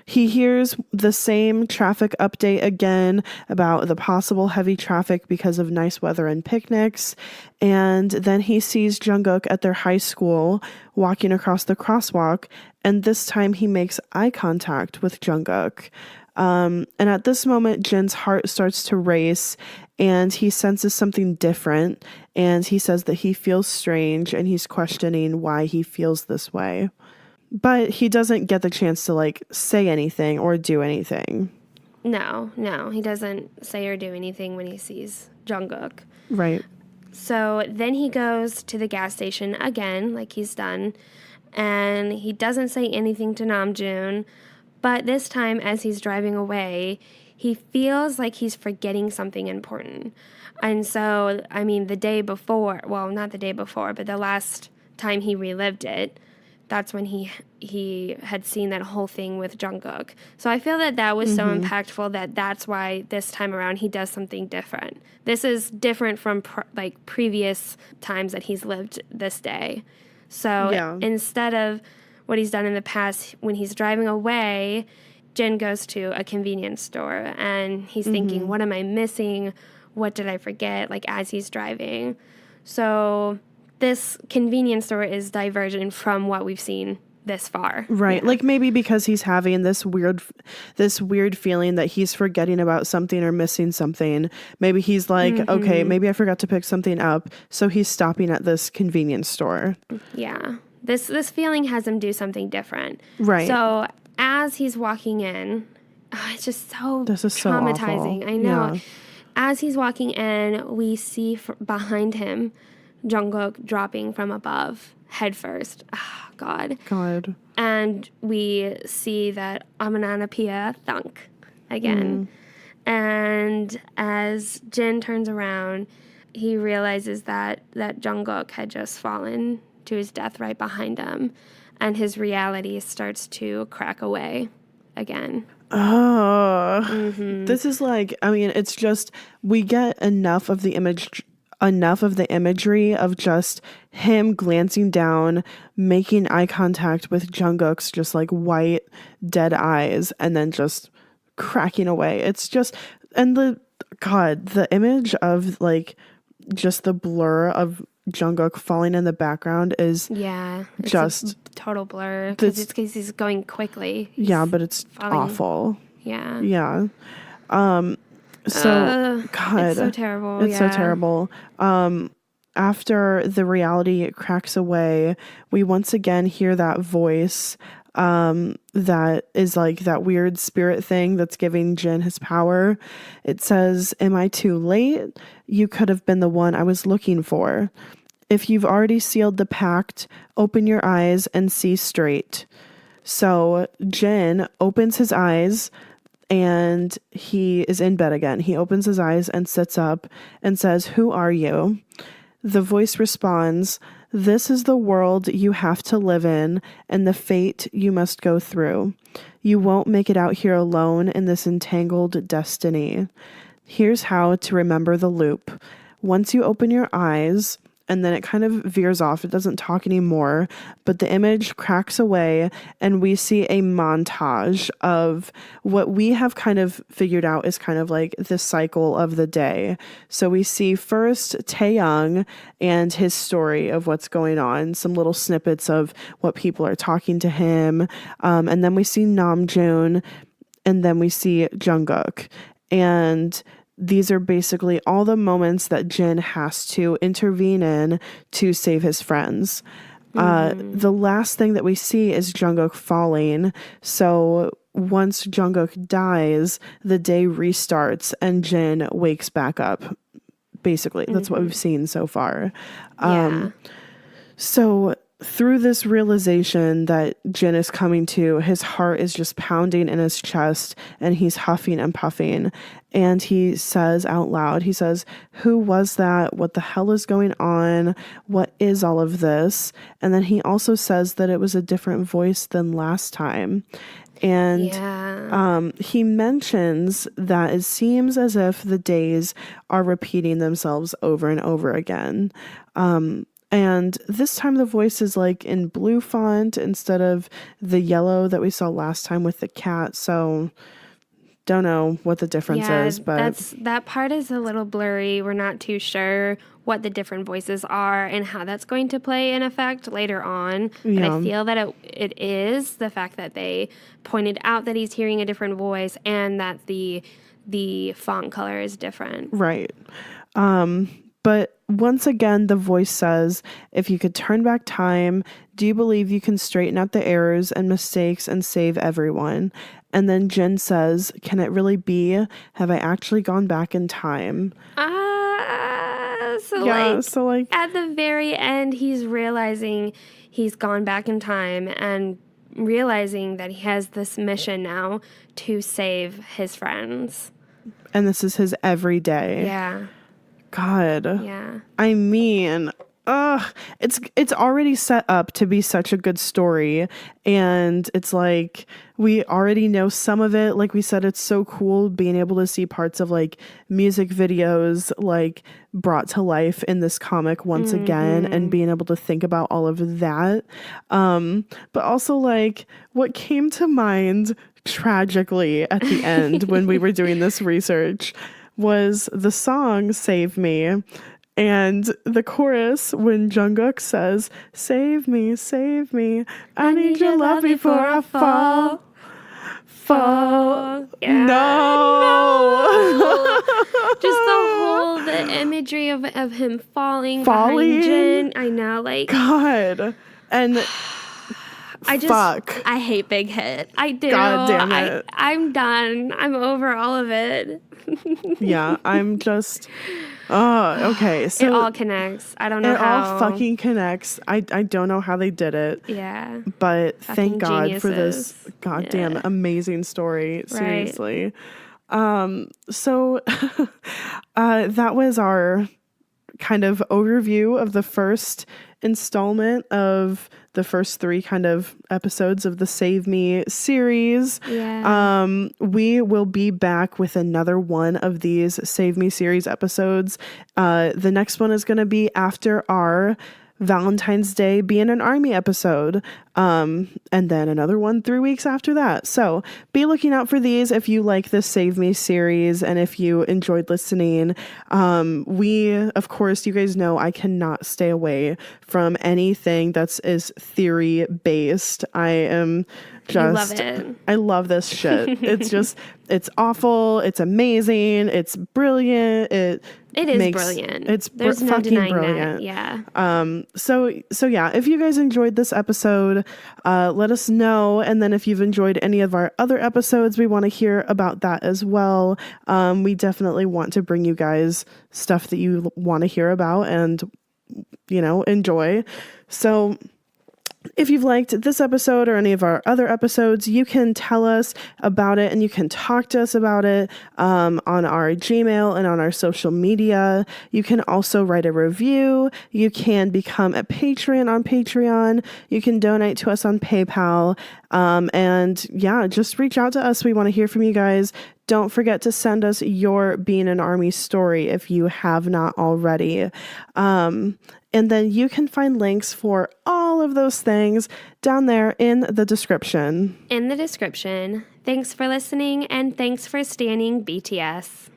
He hears the same traffic update again about the possible heavy traffic because of nice weather and picnics. And then he sees Jungkook at their high school walking across the crosswalk. And this time he makes eye contact with Jungkook. And at this moment, Jin's heart starts to race and he senses something different. And he says that he feels strange and he's questioning why he feels this way. But he doesn't get the chance to like say anything or do anything. No, he doesn't say or do anything when he sees Jungkook. Right. So then he goes to the gas station again, like he's done, and he doesn't say anything to Namjoon. But this time, as he's driving away, he feels like he's forgetting something important. And so, I mean, the day before, well, not the day before, but the last time he relived it, that's when he had seen that whole thing with Jungkook. So I feel that was so impactful that's why this time around he does something different. This is different from previous times that he's lived this day. So instead of what he's done in the past, when he's driving away, Jin goes to a convenience store and he's thinking, what am I missing? What did I forget? Like as he's driving. So this convenience store is divergent from what we've seen this far. Right. Yeah. Like maybe because he's having this weird feeling that he's forgetting about something or missing something. Maybe he's like, okay, maybe I forgot to pick something up. So he's stopping at this convenience store. Yeah. This feeling has him do something different. Right. So as he's walking in, it's just so traumatizing. So I know. Yeah. As he's walking in, we see behind him Jungkook dropping from above, head first. Ah, God. And we see that Amananapia thunk again. And as Jin turns around, he realizes that Jungkook had just fallen to his death right behind him. And his reality starts to crack away again. This is like, I mean, it's just, we get enough of the imagery of just him glancing down, making eye contact with Jungkook's just like white, dead eyes, and then just cracking away. It's just, and the image of like just the blur of Jungkook falling in the background is just a total blur because he's going quickly. But it's falling. Awful. Yeah. So it's so terrible. It's so terrible. After the reality cracks away, we once again hear that voice that is like that weird spirit thing that's giving Jin his power. It says, "Am I too late? You could have been the one I was looking for. If you've already sealed the pact, open your eyes and see straight." So Jin opens his eyes and he is in bed again. He opens his eyes and sits up and says, "Who are you?" The voice responds, "This is the world you have to live in and the fate you must go through. You won't make it out here alone in this entangled destiny. Here's how to remember the loop. Once you open your eyes," and then it kind of veers off. It doesn't talk anymore, but the image cracks away and we see a montage of what we have kind of figured out is kind of like the cycle of the day. So we see first Taeyoung and his story of what's going on, some little snippets of what people are talking to him. And then we see Namjoon, and then we see Jungkook. And these are basically all the moments that Jin has to intervene in to save his friends. The last thing that we see is Jungkook falling. So once Jungkook dies, the day restarts and Jin wakes back up. Basically, that's what we've seen so far. So through this realization that Jin is coming to, his heart is just pounding in his chest and he's huffing and puffing. And he says out loud, he says, "Who was that? What the hell is going on? What is all of this?" And then he also says that it was a different voice than last time. And he mentions that it seems as if the days are repeating themselves over and over again. And this time the voice is like in blue font instead of the yellow that we saw last time with the cat. So don't know what the difference is, but that part is a little blurry. We're not too sure what the different voices are and how that's going to play in effect later on. But I feel that it is the fact that they pointed out that he's hearing a different voice and that the font color is different. Right. But once again, the voice says, "If you could turn back time, do you believe you can straighten out the errors and mistakes and save everyone?" And then Jin says, "Can it really be? Have I actually gone back in time?" So at the very end, he's realizing he's gone back in time and realizing that he has this mission now to save his friends. And this is his everyday. Yeah. God. Yeah. I mean, it's already set up to be such a good story, and it's like we already know some of it. Like we said, it's so cool being able to see parts of like music videos like brought to life in this comic once again, and being able to think about all of that. But also like what came to mind tragically at the end when we were doing this research was the song Save Me. And the chorus, when Jungkook says, "Save me, save me, I need your love before I fall." Yeah. No. Just the imagery of him falling behind Jin. I know, like God. And fuck. I hate BigHit. I do. God damn it. I'm done. I'm over all of it. Yeah, I'm just okay. So it all connects. I don't know how. It all fucking connects. I don't know how they did it. Yeah. But fucking thank God geniuses. for this goddamn amazing story. Seriously. Right. So that was our kind of overview of the first installment of the first 3 kind of episodes of the Save Me series. Yeah. We will be back with another one of these Save Me series episodes. The next one is going to be after our Valentine's Day Being an Army episode. And then another one 3 weeks after that. So be looking out for these if you like this Save Me series and if you enjoyed listening. We, of course, you guys know I cannot stay away from anything that's is theory based. I am just, I love this shit. It's awful. It's amazing. It's brilliant. It is brilliant. It's There's no fucking denying brilliant. that. Yeah. So yeah, if you guys enjoyed this episode, let us know. And then if you've enjoyed any of our other episodes, we want to hear about that as well. We definitely want to bring you guys stuff that you want to hear about and, enjoy. So if you've liked this episode or any of our other episodes, you can tell us about it and you can talk to us about it on our Gmail and on our social media. You can also write a review. You can become a patron on Patreon. You can donate to us on PayPal. And yeah, just reach out to us. We want to hear from you guys. Don't forget to send us your Being an Army story if you have not already. And then you can find links for all of those things down there in the description. Thanks for listening, and thanks for standing BTS.